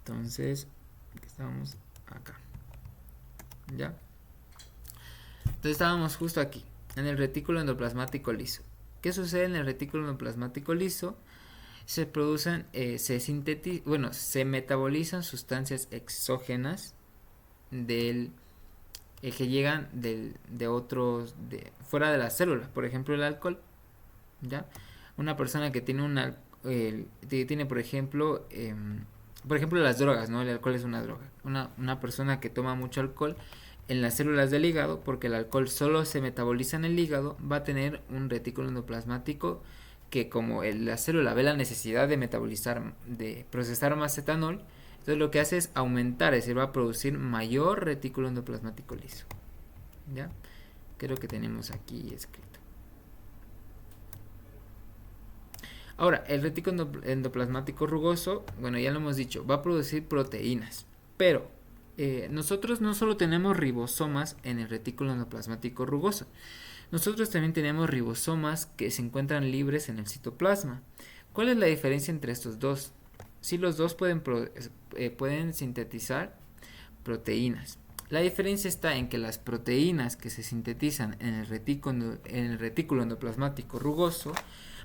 Entonces, estamos acá. ¿Ya? Entonces estábamos justo aquí, en el retículo endoplasmático liso. ¿Qué sucede en el retículo endoplasmático liso? Se producen, se metabolizan sustancias exógenas del que llegan de otros fuera de la célula, por ejemplo el alcohol. ¿Ya? Una persona que tiene tiene por ejemplo las drogas, ¿no? El alcohol es una droga. Una persona que toma mucho alcohol en las células del hígado, porque el alcohol solo se metaboliza en el hígado, va a tener un retículo endoplasmático que, como la célula ve la necesidad de metabolizar, de procesar más etanol, entonces lo que hace es aumentar, es decir, va a producir mayor retículo endoplasmático liso. ¿Ya? Creo que tenemos aquí escrito. Ahora, el retículo endoplasmático rugoso, bueno, ya lo hemos dicho, va a producir proteínas, pero nosotros no solo tenemos ribosomas en el retículo endoplasmático rugoso, nosotros también tenemos ribosomas que se encuentran libres en el citoplasma. ¿Cuál es la diferencia entre estos dos? Si los dos pueden sintetizar proteínas. La diferencia está en que las proteínas que se sintetizan en el retículo endoplasmático rugoso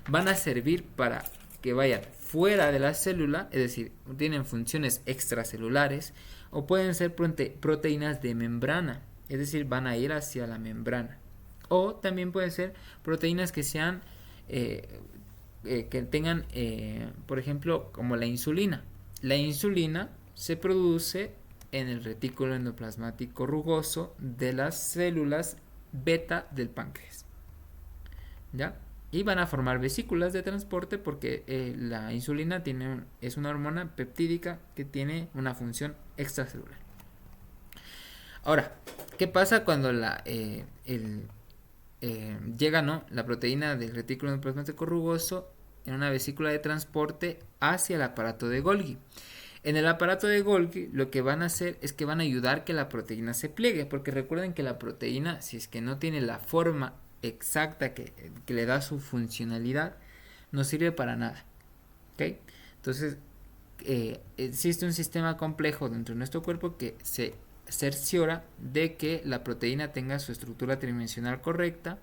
van a servir para que vayan fuera de la célula, es decir, tienen funciones extracelulares, o pueden ser proteínas de membrana, es decir, van a ir hacia la membrana. O también pueden ser proteínas que sean que tengan, por ejemplo, como la insulina. La insulina se produce en el retículo endoplasmático rugoso de las células beta del páncreas. ¿Ya? Y van a formar vesículas de transporte porque la insulina es una hormona peptídica que tiene una función extracelular. Ahora, ¿qué pasa cuando llega, ¿no?, la proteína del retículo endoplasmático rugoso en una vesícula de transporte hacia el aparato de Golgi? En el aparato de Golgi lo que van a hacer es que van a ayudar que la proteína se pliegue, porque recuerden que la proteína, si es que no tiene la forma exacta que le da su funcionalidad, no sirve para nada. ¿Okay? Entonces, existe un sistema complejo dentro de nuestro cuerpo que se cerciora de que la proteína tenga su estructura tridimensional correcta,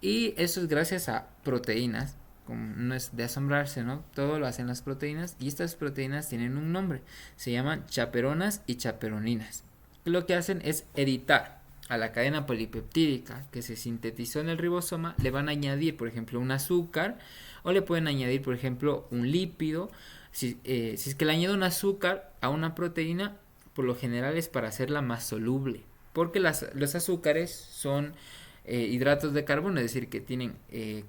y eso es gracias a proteínas. Como no es de asombrarse, ¿no? Todo lo hacen las proteínas, y estas proteínas tienen un nombre, se llaman chaperonas y chaperoninas. Lo que hacen es editar a la cadena polipeptídica que se sintetizó en el ribosoma, le van a añadir, por ejemplo, un azúcar, o le pueden añadir, por ejemplo, un lípido. Si es que le añado un azúcar a una proteína, por lo general es para hacerla más soluble, porque los azúcares son hidratos de carbono, es decir, que tienen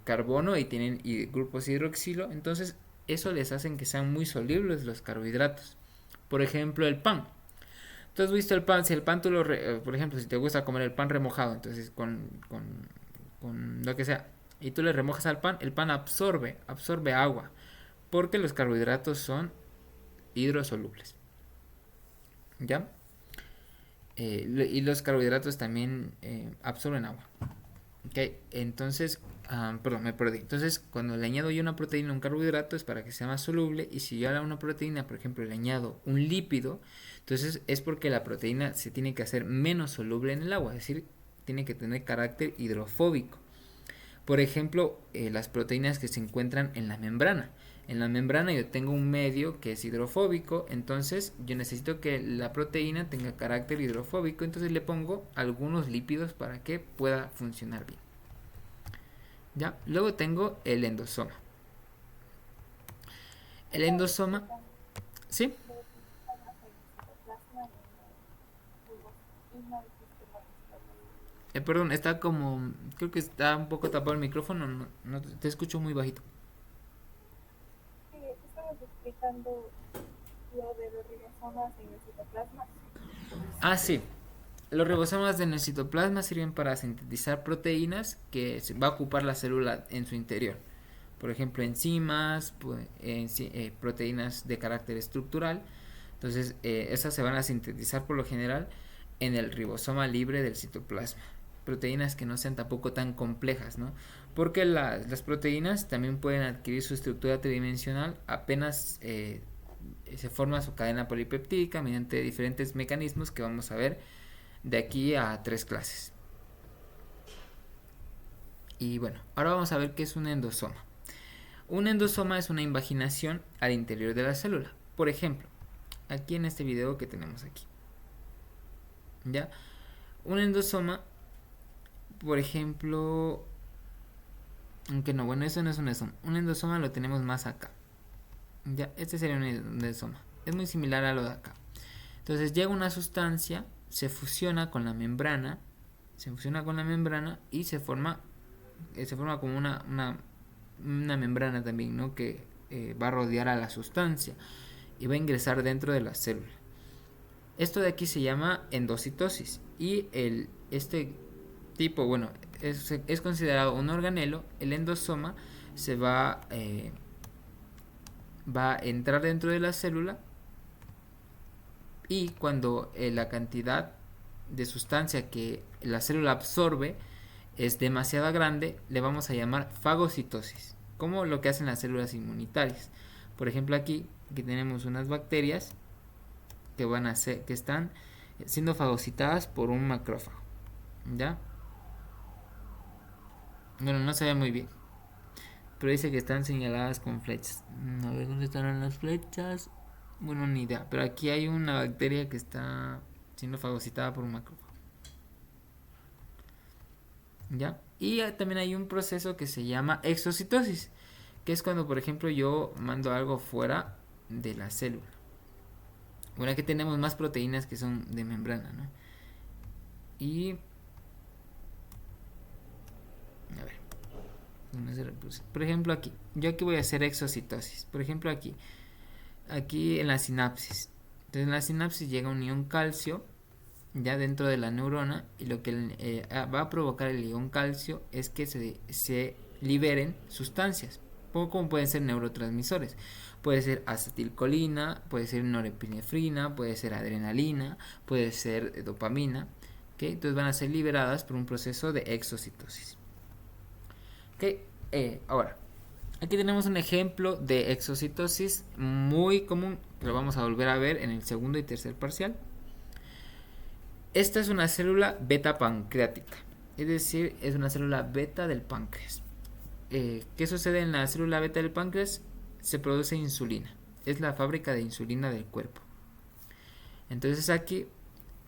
carbono y tienen grupos hidroxilo, entonces eso les hacen que sean muy solubles los carbohidratos. Por ejemplo, el pan. Tú has visto el pan, si el pan tú por ejemplo, si te gusta comer el pan remojado, entonces con lo que sea, y tú le remojas al pan, el pan absorbe agua, porque los carbohidratos son hidrosolubles. ¿Ya? Y los carbohidratos también absorben agua. ¿Okay? Entonces, perdón, me perdí. Entonces, cuando le añado yo una proteína a un carbohidrato es para que sea más soluble, y si yo a una proteína, por ejemplo, le añado un lípido, entonces es porque la proteína se tiene que hacer menos soluble en el agua, es decir, tiene que tener carácter hidrofóbico. Por ejemplo, las proteínas que se encuentran en la membrana. En la membrana yo tengo un medio que es hidrofóbico, entonces yo necesito que la proteína tenga carácter hidrofóbico, entonces le pongo algunos lípidos para que pueda funcionar bien. ¿Ya? Luego tengo el endosoma. El endosoma, ¿sí? Perdón, está como, creo que está un poco tapado el micrófono, no te escucho muy bajito. Sí, estabas explicando lo de los ribosomas en el citoplasma. Ah, sí. Los ribosomas de nuestro citoplasma sirven para sintetizar proteínas que va a ocupar la célula en su interior. Por ejemplo, enzimas, proteínas de carácter estructural. Entonces, esas se van a sintetizar por lo general en el ribosoma libre del citoplasma. Proteínas que no sean tampoco tan complejas, ¿no? Porque las proteínas también pueden adquirir su estructura tridimensional apenas se forma su cadena polipeptídica mediante diferentes mecanismos que vamos a ver de aquí a 3 clases. Y bueno, ahora vamos a ver qué es un endosoma. Un endosoma es una invaginación al interior de la célula. Por ejemplo, aquí en este video que tenemos aquí. ¿Ya? Un endosoma, por ejemplo, aunque no, bueno, eso no es un endosoma. Un endosoma lo tenemos más acá. ¿Ya? Este sería un endosoma. Es muy similar a lo de acá. Entonces llega una sustancia, se fusiona con la membrana, y se forma como una membrana también, ¿no? Que va a rodear a la sustancia y va a ingresar dentro de la célula. Esto de aquí se llama endocitosis y este tipo, bueno, es considerado un organelo. El endosoma se va a entrar dentro de la célula y cuando la cantidad de sustancia que la célula absorbe es demasiado grande, le vamos a llamar fagocitosis, como lo que hacen las células inmunitarias. Por ejemplo, aquí tenemos unas bacterias que están siendo fagocitadas por un macrófago. ¿Ya? Bueno, no se ve muy bien, pero dice que están señaladas con flechas. A ver dónde estarán las flechas. Bueno, ni idea, pero aquí hay una bacteria que está siendo fagocitada por un macrófago. ¿Ya? Y también hay un proceso que se llama exocitosis, que es cuando, por ejemplo, yo mando algo fuera de la célula. Bueno, aquí tenemos más proteínas que son de membrana, ¿no? Y a ver, por ejemplo, aquí yo aquí voy a hacer exocitosis. Por ejemplo, aquí en la sinapsis. Entonces en la sinapsis llega un ion calcio ya dentro de la neurona, y lo que va a provocar el ion calcio es que se liberen sustancias, como pueden ser neurotransmisores. Puede ser acetilcolina, puede ser norepinefrina, puede ser adrenalina, puede ser dopamina. ¿Okay? Entonces van a ser liberadas por un proceso de exocitosis. ¿Okay? Ahora, aquí tenemos un ejemplo de exocitosis muy común, que lo vamos a volver a ver en el segundo y tercer parcial. Esta es una célula beta pancreática, es decir, es una célula beta del páncreas. ¿Qué sucede en la célula beta del páncreas? Se produce insulina, es la fábrica de insulina del cuerpo. Entonces aquí,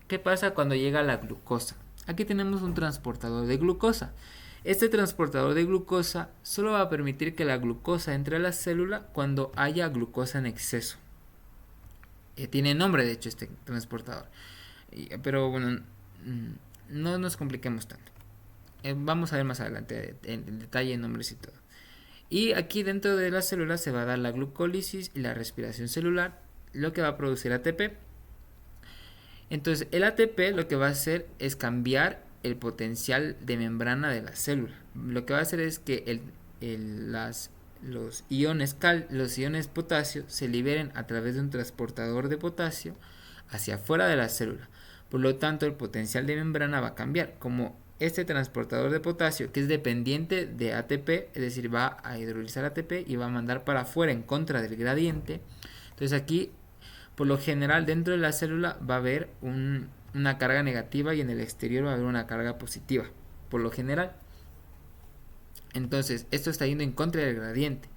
¿qué pasa cuando llega la glucosa? Aquí tenemos un transportador de glucosa. Este transportador de glucosa solo va a permitir que la glucosa entre a la célula cuando haya glucosa en exceso. Tiene nombre, de hecho, este transportador. Pero bueno, no nos compliquemos tanto. Vamos a ver más adelante en detalle nombres y todo. Y aquí dentro de la célula se va a dar la glucólisis y la respiración celular, lo que va a producir ATP. Entonces el ATP lo que va a hacer es cambiar el potencial de membrana de la célula. Lo que va a hacer es que los iones potasio se liberen a través de un transportador de potasio hacia afuera de la célula. Por lo tanto, el potencial de membrana va a cambiar. Como este transportador de potasio, que es dependiente de ATP, es decir, va a hidrolizar ATP y va a mandar para afuera en contra del gradiente. Entonces aquí, por lo general, dentro de la célula va a haber una carga negativa y en el exterior va a haber una carga positiva, por lo general. Entonces, esto está yendo en contra del gradiente.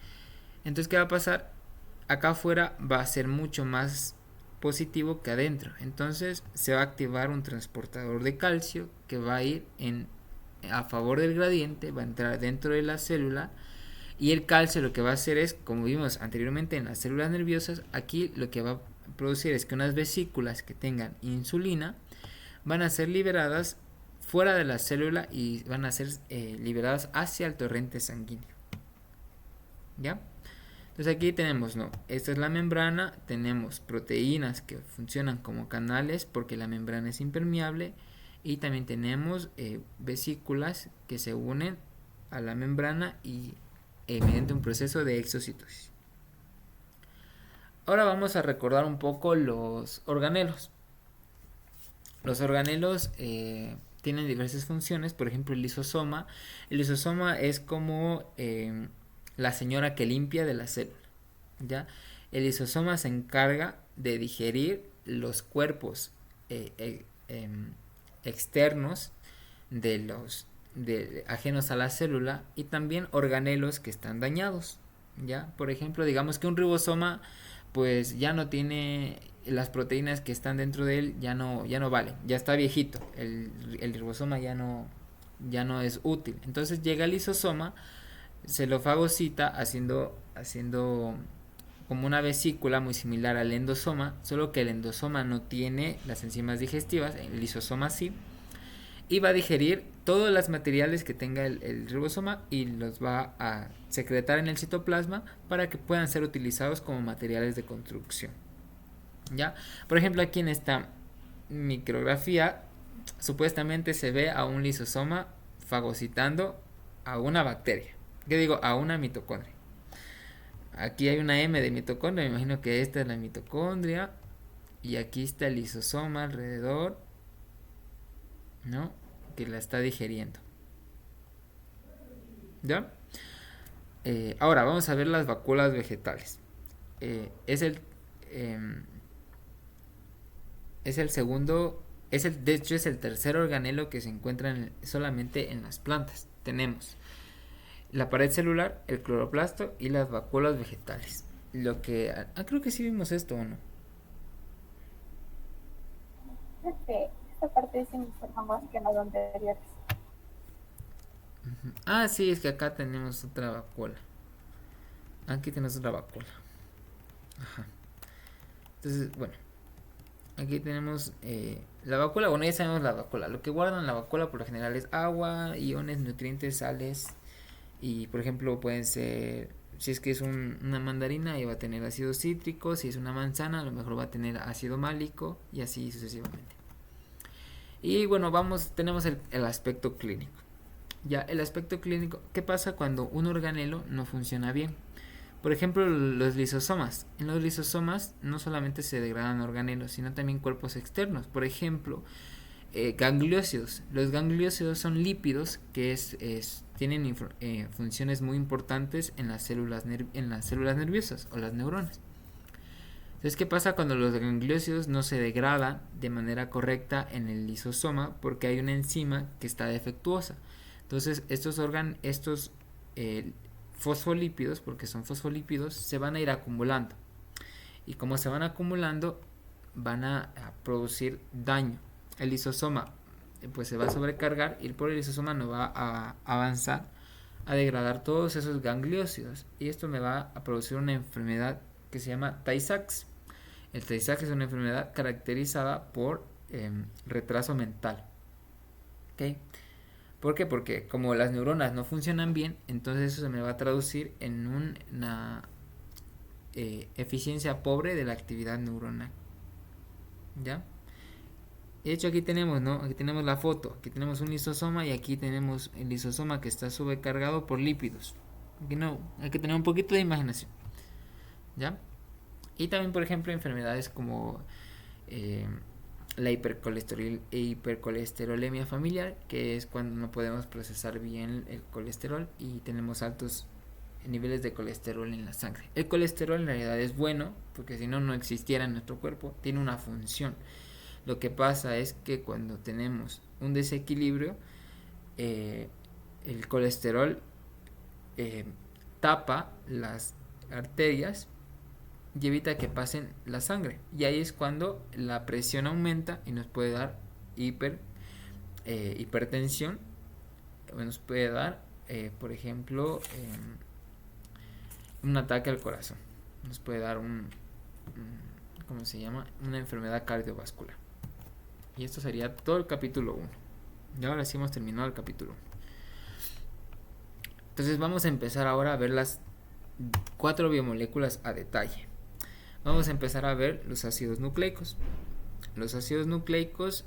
Entonces, ¿qué va a pasar? Acá afuera va a ser mucho más positivo que adentro. Entonces se va a activar un transportador de calcio que va a ir a favor del gradiente, va a entrar dentro de la célula, y el calcio lo que va a hacer es, como vimos anteriormente en las células nerviosas, aquí lo que va a producir es que unas vesículas que tengan insulina van a ser liberadas fuera de la célula y van a ser liberadas hacia el torrente sanguíneo. ¿Ya? Entonces aquí tenemos, esta es la membrana, tenemos proteínas que funcionan como canales porque la membrana es impermeable, y también tenemos vesículas que se unen a la membrana y mediante un proceso de exocitosis. Ahora vamos a recordar un poco los organelos. Los organelos tienen diversas funciones, por ejemplo el lisosoma. El lisosoma es como la señora que limpia de la célula. ¿ya? El lisosoma se encarga de digerir los cuerpos externos ajenos a la célula y también organelos que están dañados, ¿ya? Por ejemplo, digamos que un ribosoma pues ya no tiene las proteínas que están dentro de él, ya no vale, ya está viejito, el ribosoma ya no es útil. Entonces llega el lisosoma, se lo fagocita haciendo como una vesícula muy similar al endosoma, solo que el endosoma no tiene las enzimas digestivas, el lisosoma sí, y va a digerir todos los materiales que tenga el ribosoma y los va a secretar en el citoplasma para que puedan ser utilizados como materiales de construcción. ¿Ya? Por ejemplo, aquí en esta micrografía supuestamente se ve a un lisosoma fagocitando a una bacteria. ¿Qué digo? A una mitocondria. Aquí hay una M de mitocondria, me imagino que esta es la mitocondria. Y aquí está el lisosoma alrededor, ¿no? Que la está digeriendo. ¿Ya? Ahora vamos a ver las vacuolas vegetales. Es el segundo, de hecho es el tercer organelo que se encuentra solamente en las plantas. Tenemos la pared celular, el cloroplasto y las vacuolas vegetales. Creo que sí vimos esto, ¿o no? Creo que esta parte sí me informa más que en las anteriores. Ah, sí, es que acá tenemos otra vacuola. Aquí tenemos otra vacuola. Ajá. Entonces, bueno, aquí tenemos la vacuola. Bueno, ya sabemos la vacuola. Lo que guardan la vacuola por lo general es agua, iones, nutrientes, sales. Y por ejemplo pueden ser, si es que es una mandarina, va a tener ácido cítrico. Si es una manzana, a lo mejor va a tener ácido málico. Y así sucesivamente. Y bueno, tenemos el aspecto clínico. Ya, el aspecto clínico, ¿qué pasa cuando un organelo no funciona bien? Por ejemplo, los lisosomas. En los lisosomas no solamente se degradan organelos, sino también cuerpos externos. Por ejemplo, gangliósidos. Los gangliósidos son lípidos que tienen funciones muy importantes en las células nerviosas o las neuronas. Entonces, ¿qué pasa cuando los gangliósidos no se degradan de manera correcta en el lisosoma? Porque hay una enzima que está defectuosa. Entonces, estos fosfolípidos, porque son fosfolípidos, se van a ir acumulando. Y como se van acumulando, van a producir daño. El lisosoma pues se va a sobrecargar y por el lisosoma no va a avanzar a degradar todos esos gangliósidos. Y esto me va a producir una enfermedad que se llama Tay-Sachs. El Tay-Sachs es una enfermedad caracterizada por retraso mental. ¿Okay? ¿Por qué? Porque como las neuronas no funcionan bien, entonces eso se me va a traducir en una eficiencia pobre de la actividad neuronal. ¿Ya? De hecho aquí tenemos, ¿no? Aquí tenemos la foto. Aquí tenemos un lisosoma y aquí tenemos el lisosoma que está sobrecargado por lípidos. Aquí no, hay que tener un poquito de imaginación. ¿Ya? Y también, por ejemplo, enfermedades como la hipercolesterolemia familiar, que es cuando no podemos procesar bien el colesterol y tenemos altos niveles de colesterol en la sangre. El colesterol en realidad es bueno, porque si no, no existiera en nuestro cuerpo, tiene una función. Lo que pasa es que cuando tenemos un desequilibrio, el colesterol tapa las arterias y evita que pasen la sangre. Y ahí es cuando la presión aumenta y nos puede dar hipertensión. O nos puede dar, por ejemplo, un ataque al corazón. Nos puede dar ¿cómo se llama? Una enfermedad cardiovascular. Y esto sería todo el capítulo 1. Y ahora sí hemos terminado el capítulo 1. Entonces vamos a empezar ahora a ver las 4 biomoléculas a detalle. Vamos a empezar a ver los ácidos nucleicos. Los ácidos nucleicos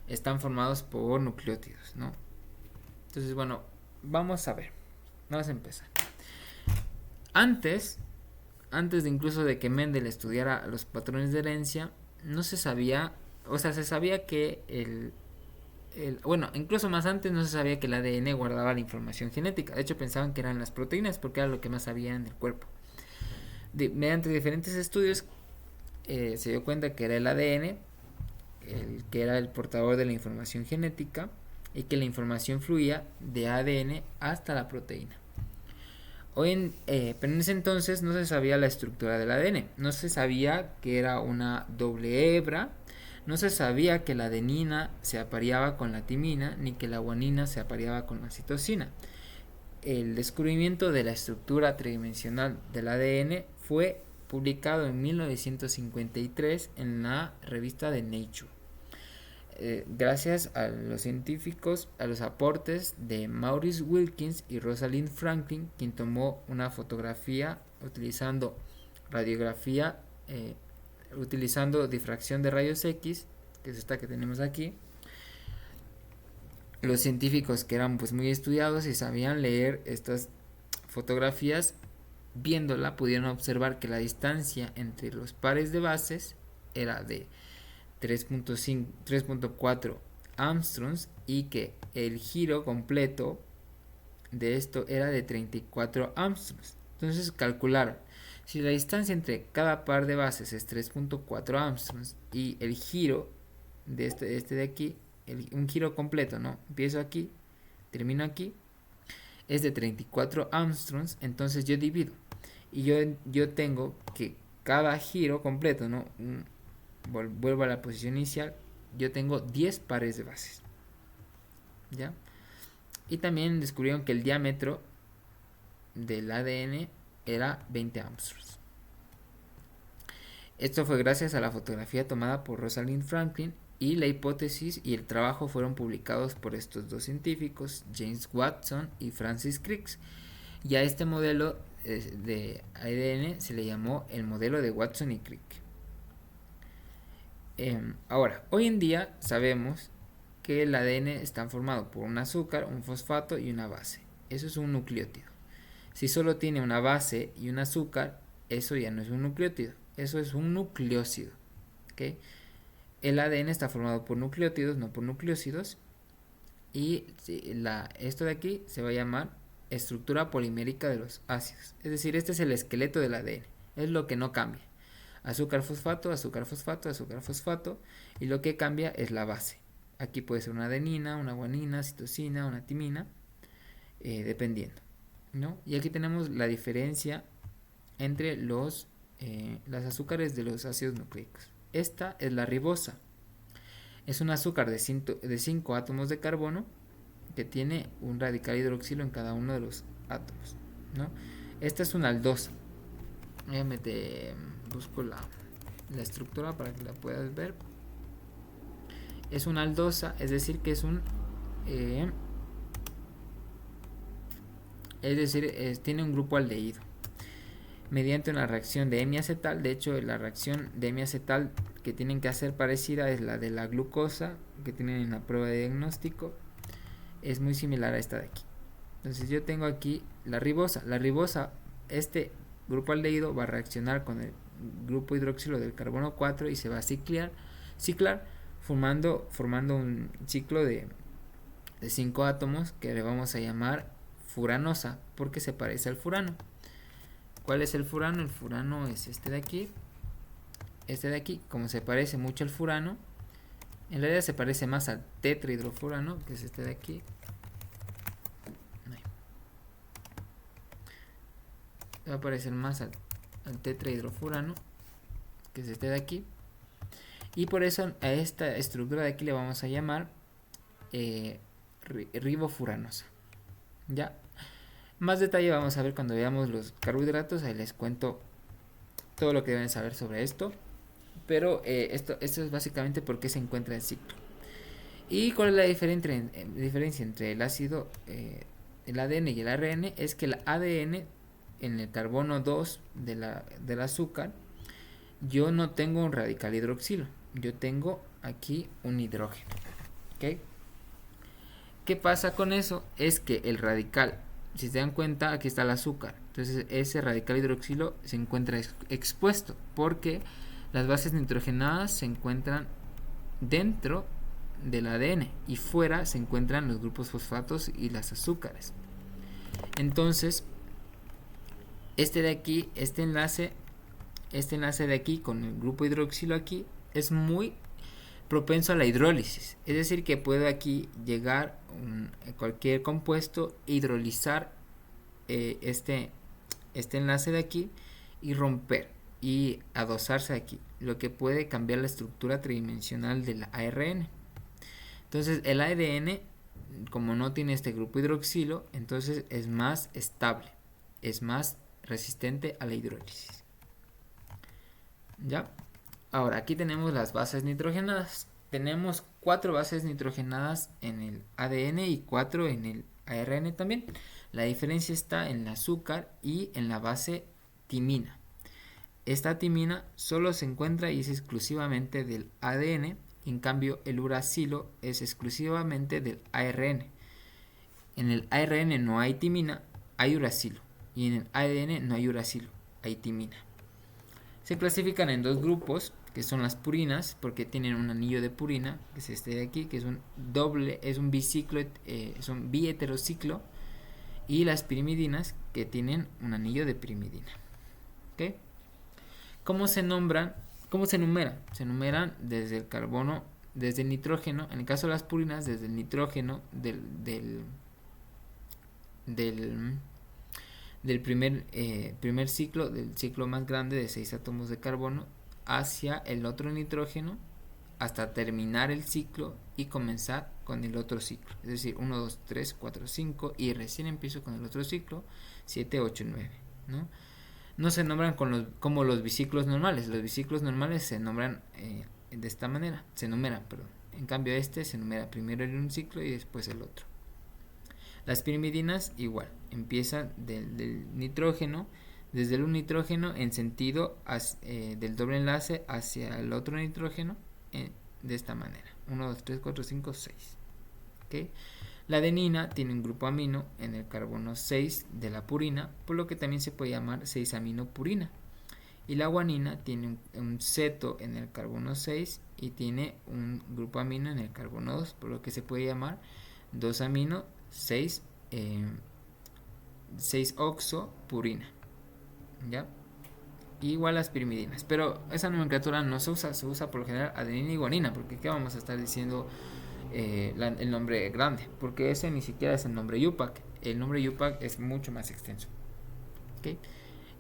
están formados por nucleótidos, ¿no? Entonces, bueno, vamos a ver. Vamos a empezar. Antes de incluso de que Mendel estudiara los patrones de herencia, no se sabía, o sea, se sabía que Bueno, incluso más antes no se sabía que el ADN guardaba la información genética. De hecho, pensaban que eran las proteínas porque era lo que más había en el cuerpo. Mediante diferentes estudios se dio cuenta que era el ADN el que era el portador de la información genética y que la información fluía de ADN hasta la proteína. Pero en ese entonces no se sabía la estructura del ADN, no se sabía que era una doble hebra, no se sabía que la adenina se apareaba con la timina ni que la guanina se apareaba con la citosina. El descubrimiento de la estructura tridimensional del ADN fue publicado en 1953 en la revista de Nature. Gracias a los científicos, a los aportes de Maurice Wilkins y Rosalind Franklin, quien tomó una fotografía utilizando radiografía, utilizando difracción de rayos X, que es esta que tenemos aquí. Los científicos que eran pues muy estudiados y sabían leer estas fotografías, viéndola pudieron observar que la distancia entre los pares de bases era de 3.4 Armstrongs y que el giro completo de esto era de 34 Armstrongs. Entonces calcularon, si la distancia entre cada par de bases es 3.4 Armstrongs y el giro de este de aquí, un giro completo, ¿no? Empiezo aquí, termino aquí, es de 34 Armstrongs, entonces yo divido y yo tengo que cada giro completo, ¿no? Vuelvo a la posición inicial, yo tengo 10 pares de bases, ¿ya? Y también descubrieron que el diámetro del ADN era 20 Armstrongs. Esto fue gracias a la fotografía tomada por Rosalind Franklin, y la hipótesis y el trabajo fueron publicados por estos dos científicos, James Watson y Francis Crick. Y a este modelo de ADN se le llamó el modelo de Watson y Crick. Ahora, hoy en día sabemos que el ADN está formado por un azúcar, un fosfato y una base. Eso es un nucleótido. Si solo tiene una base y un azúcar, eso ya no es un nucleótido, eso es un nucleósido. ¿Okay? El ADN está formado por nucleótidos, no por nucleósidos. Y esto de aquí se va a llamar estructura polimérica de los ácidos. Es decir, este es el esqueleto del ADN. Es lo que no cambia. Azúcar, fosfato, azúcar, fosfato, azúcar, fosfato. Y lo que cambia es la base. Aquí puede ser una adenina, una guanina, citosina, una timina, dependiendo, ¿no? Y aquí tenemos la diferencia entre las azúcares de los ácidos nucleicos. Esta es la ribosa. Es un azúcar de 5 átomos de carbono que tiene un radical hidroxilo en cada uno de los átomos, ¿no? Esta es una aldosa. Busco la estructura para que la puedas ver. Es una aldosa, es decir que es un tiene un grupo aldehído mediante una reacción de hemiacetal. De hecho, la reacción de hemiacetal que tienen que hacer parecida es la de la glucosa que tienen en la prueba de diagnóstico. Es muy similar a esta de aquí. Entonces yo tengo aquí la ribosa. La ribosa, este grupo aldehído va a reaccionar con el grupo hidroxilo del carbono 4 y se va a ciclar formando un ciclo de 5 átomos que le vamos a llamar furanosa porque se parece al furano. ¿Cuál es el furano? El furano es este de aquí. Este de aquí, como se parece mucho al furano, en realidad se parece más al tetrahidrofurano, que es este de aquí. Va a parecer más al tetrahidrofurano, que es este de aquí. Y por eso a esta estructura de aquí le vamos a llamar ribofuranosa. ¿Ya? Más detalle vamos a ver cuando veamos los carbohidratos. Ahí les cuento todo lo que deben saber sobre esto. Pero esto es básicamente por qué se encuentra en ciclo. ¿Y cuál es la diferencia entre el ácido, el ADN y el ARN? Es que el ADN, en el carbono 2 del azúcar, yo no tengo un radical hidroxilo. Yo tengo aquí un hidrógeno. ¿Okay? ¿Qué pasa con eso? Es que el radical, si se dan cuenta, aquí está el azúcar. Entonces ese radical hidroxilo se encuentra expuesto porque las bases nitrogenadas se encuentran dentro del ADN, y fuera se encuentran los grupos fosfatos y las azúcares. Entonces, este de aquí, este enlace de aquí con el grupo hidroxilo aquí es muy propenso a la hidrólisis, es decir que puede aquí llegar cualquier compuesto hidrolizar este enlace de aquí y romper y adosarse aquí, lo que puede cambiar la estructura tridimensional del ARN. Entonces el ADN, como no tiene este grupo hidroxilo, entonces es más estable, es más resistente a la hidrólisis. ¿Ya? Ahora, aquí tenemos las bases nitrogenadas. Tenemos 4 bases nitrogenadas en el ADN y 4 en el ARN también. La diferencia está en el azúcar y en la base timina. Esta timina solo se encuentra y es exclusivamente del ADN, en cambio el uracilo es exclusivamente del ARN. En el ARN no hay timina, hay uracilo, y en el ADN no hay uracilo, hay timina. Se clasifican en 2 grupos, que son las purinas, porque tienen un anillo de purina, que es este de aquí, que es un biciclo, es un biheterociclo, y las pirimidinas, que tienen un anillo de pirimidina. ¿Okay? ¿Cómo se nombran? ¿Cómo se enumeran? Se enumeran desde el carbono, desde el nitrógeno, en el caso de las purinas, desde el nitrógeno del primer ciclo, del ciclo más grande de 6 átomos de carbono, hacia el otro nitrógeno, hasta terminar el ciclo y comenzar con el otro ciclo. Es decir, 1, 2, 3, 4, 5 y recién empiezo con el otro ciclo, 7, 8, 9, ¿no? No se nombran como los biciclos normales. Los biciclos normales se nombran de esta manera, se numeran, perdón. En cambio este se numera primero en un ciclo y después el otro. Las pirimidinas igual, empiezan del nitrógeno, desde el nitrógeno en sentido del doble enlace hacia el otro nitrógeno, de esta manera, 1, 2, 3, 4, 5, 6. ¿Okay? La adenina tiene un grupo amino en el carbono 6 de la purina, por lo que también se puede llamar 6-aminopurina. Y la guanina tiene un ceto en el carbono 6 y tiene un grupo amino en el carbono 2, por lo que se puede llamar 2-amino 6-oxopurina. ¿Ya? Igual las pirimidinas, pero esa nomenclatura no se usa por lo general adenina y guanina, porque ¿qué vamos a estar diciendo el nombre grande? Porque ese ni siquiera es el nombre IUPAC. El nombre IUPAC es mucho más extenso. ¿Okay?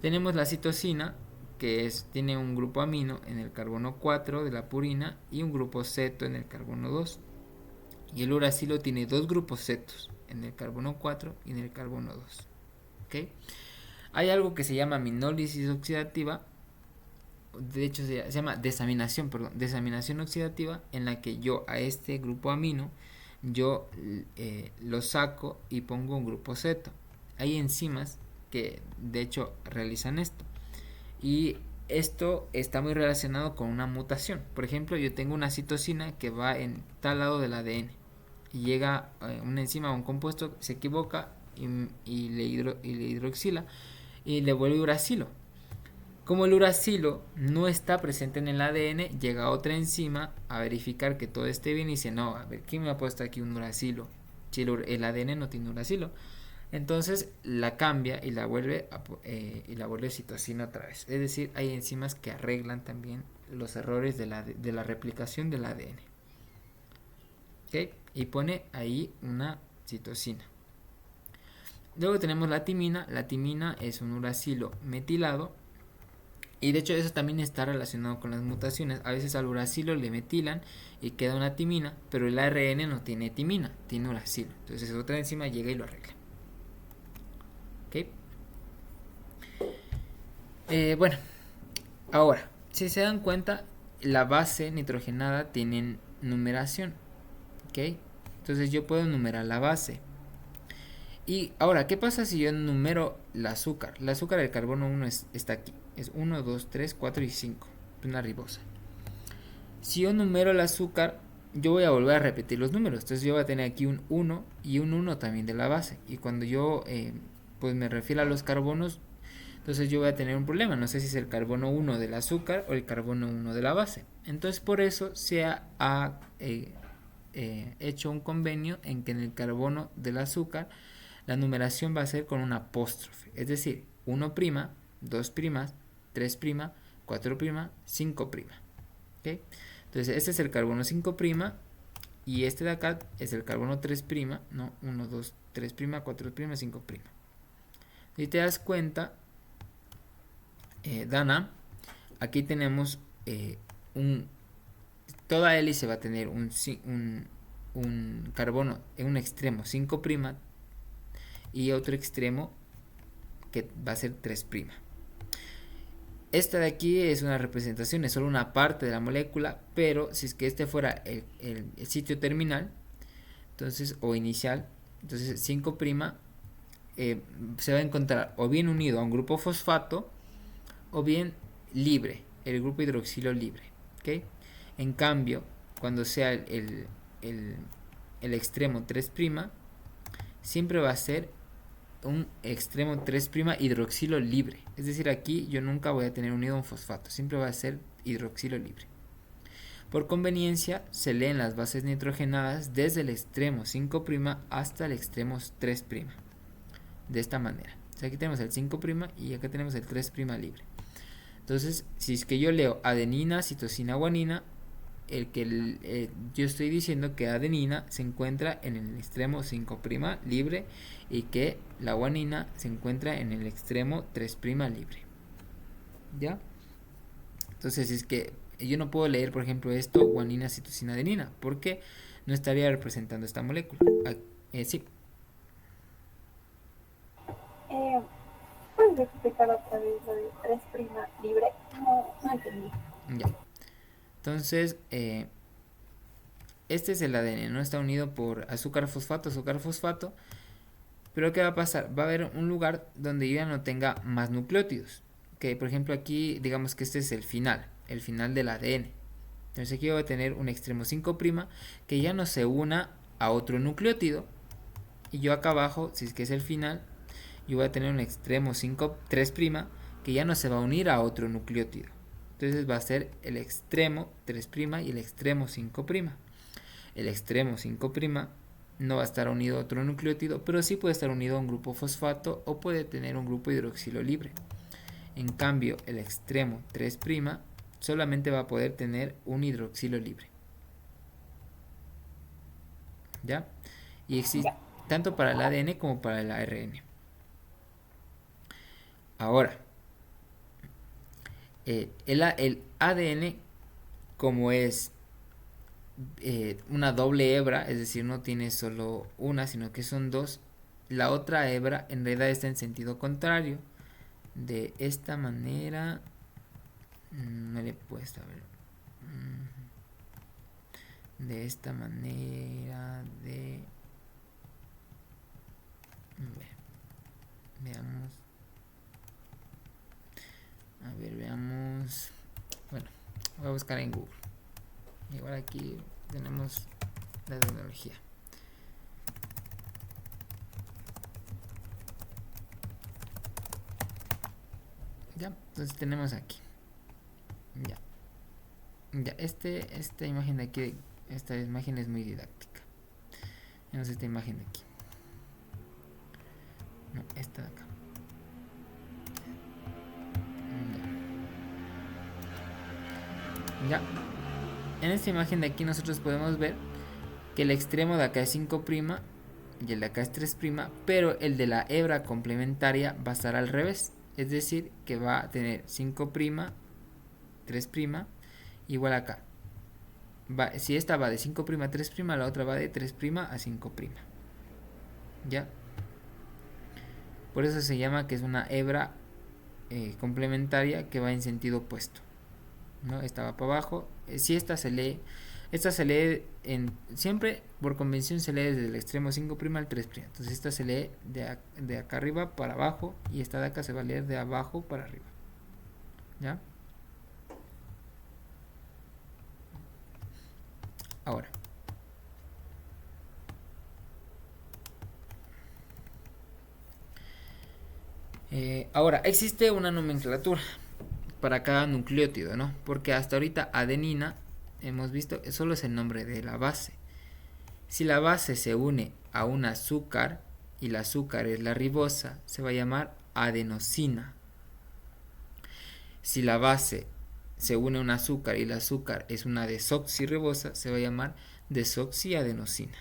Tenemos la citosina, que tiene un grupo amino en el carbono 4 de la purina y un grupo ceto en el carbono 2. Y el uracilo tiene 2 grupos cetos, en el carbono 4 y en el carbono 2. ¿Okay? Hay algo que se llama aminólisis oxidativa, de hecho se llama desaminación oxidativa, en la que yo a este grupo amino yo lo saco y pongo un grupo ceto. Hay enzimas que de hecho realizan esto, y esto está muy relacionado con una mutación. Por ejemplo, yo tengo una citosina que va en tal lado del ADN y llega una enzima o un compuesto, se equivoca y le hidroxila y le vuelve uracilo. Como el uracilo no está presente en el ADN, llega otra enzima a verificar que todo esté bien y dice, no, a ver, ¿quién me ha puesto aquí un uracilo? Si el ADN no tiene uracilo. Entonces la cambia y la vuelve citosina otra vez. Es decir, hay enzimas que arreglan también los errores de la replicación del ADN. ¿Okay? Y pone ahí una citosina. Luego tenemos la timina. La timina es un uracilo metilado. Y de hecho eso también está relacionado con las mutaciones. A veces al uracilo le metilan y queda una timina, pero el ARN no tiene timina, tiene uracilo. Entonces otra enzima llega y lo arregla. ¿Okay? Bueno, ahora, si se dan cuenta, la base nitrogenada tiene numeración. ¿Okay? Entonces yo puedo numerar la base. Y ahora, ¿qué pasa si yo numero el azúcar? El azúcar del carbono 1 está aquí. Es 1, 2, 3, 4 y 5. Una ribosa. Si yo numero el azúcar, yo voy a volver a repetir los números. Entonces yo voy a tener aquí un 1 y un 1 también de la base. Y cuando yo pues me refiero a los carbonos, entonces yo voy a tener un problema. No sé si es el carbono 1 del azúcar o el carbono 1 de la base. Entonces por eso se ha hecho un convenio en que en el carbono del azúcar la numeración va a ser con un apóstrofe, es decir, 1', 2', 3', 4', 5'. ¿Okay? Entonces este es el carbono 5' y este de acá es el carbono 3', ¿no? 1, 2, 3', 4', 5'. Si te das cuenta, Dana, aquí tenemos toda hélice va a tener un carbono en un extremo 5' y otro extremo que va a ser 3'. Esta de aquí es una representación, es solo una parte de la molécula, pero si es que este fuera el sitio terminal, entonces, o inicial, entonces 5' se va a encontrar o bien unido a un grupo fosfato o bien libre, el grupo hidroxilo libre. ¿Okay? En cambio, cuando sea el extremo 3', siempre va a ser un extremo 3' hidroxilo libre. Es decir, aquí yo nunca voy a tener unido un fosfato, siempre va a ser hidroxilo libre. Por conveniencia, se leen las bases nitrogenadas desde el extremo 5' hasta el extremo 3'. De esta manera. O sea, aquí tenemos el 5' y acá tenemos el 3' libre. Entonces, si es que yo leo adenina, citosina, guanina, yo estoy diciendo que adenina se encuentra en el extremo 5' libre y que la guanina se encuentra en el extremo 3' libre. ¿Ya? Entonces, es que yo no puedo leer, por ejemplo, esto, guanina, citosina, adenina, porque no estaría representando esta molécula. Sí. ¿Puedes explicar otra vez lo de 3' libre? No entendí. Ya. Entonces, este es el ADN, no está unido por azúcar fosfato, pero ¿qué va a pasar? Va a haber un lugar donde yo ya no tenga más nucleótidos. Okay, por ejemplo, aquí digamos que este es el final del ADN. Entonces aquí voy a tener un extremo 5' que ya no se una a otro nucleótido. Y yo acá abajo, si es que es el final, yo voy a tener un extremo 3' que ya no se va a unir a otro nucleótido. Entonces va a ser el extremo 3' y el extremo 5'. El extremo 5' no va a estar unido a otro nucleótido, pero sí puede estar unido a un grupo fosfato o puede tener un grupo hidroxilo libre. En cambio, el extremo 3' solamente va a poder tener un hidroxilo libre. ¿Ya? Y existe tanto para el ADN como para el ARN. Ahora, el ADN, como es una doble hebra, es decir, no tiene solo una, sino que son dos, la otra hebra en realidad está en sentido contrario. De esta manera, no le he puesto, a ver. De esta manera, veamos. A ver, veamos. Bueno, voy a buscar en Google. Igual aquí tenemos la tecnología. Ya, entonces tenemos aquí. Ya. Ya, esta imagen de aquí, esta imagen es muy didáctica. Tenemos esta imagen de aquí. No, esta de acá. Ya. En esta imagen de aquí nosotros podemos ver que el extremo de acá es 5' y el de acá es 3', pero el de la hebra complementaria va a estar al revés. Es decir, que va a tener 5', 3', igual acá. Si esta va de 5' a 3', la otra va de 3' a 5'. ¿Ya? Por eso se llama que es una hebra complementaria que va en sentido opuesto. ¿No? Esta va para abajo. Si esta se lee siempre por convención se lee desde el extremo 5' al 3'. Entonces esta se lee de acá arriba para abajo y esta de acá se va a leer de abajo para arriba. ¿Ya? Ahora. Ahora, existe una nomenclatura para cada nucleótido, ¿no? Porque hasta ahorita adenina, hemos visto, solo es el nombre de la base. Si la base se une a un azúcar y el azúcar es la ribosa, se va a llamar adenosina. Si la base se une a un azúcar y el azúcar es una desoxirribosa, se va a llamar desoxiadenosina.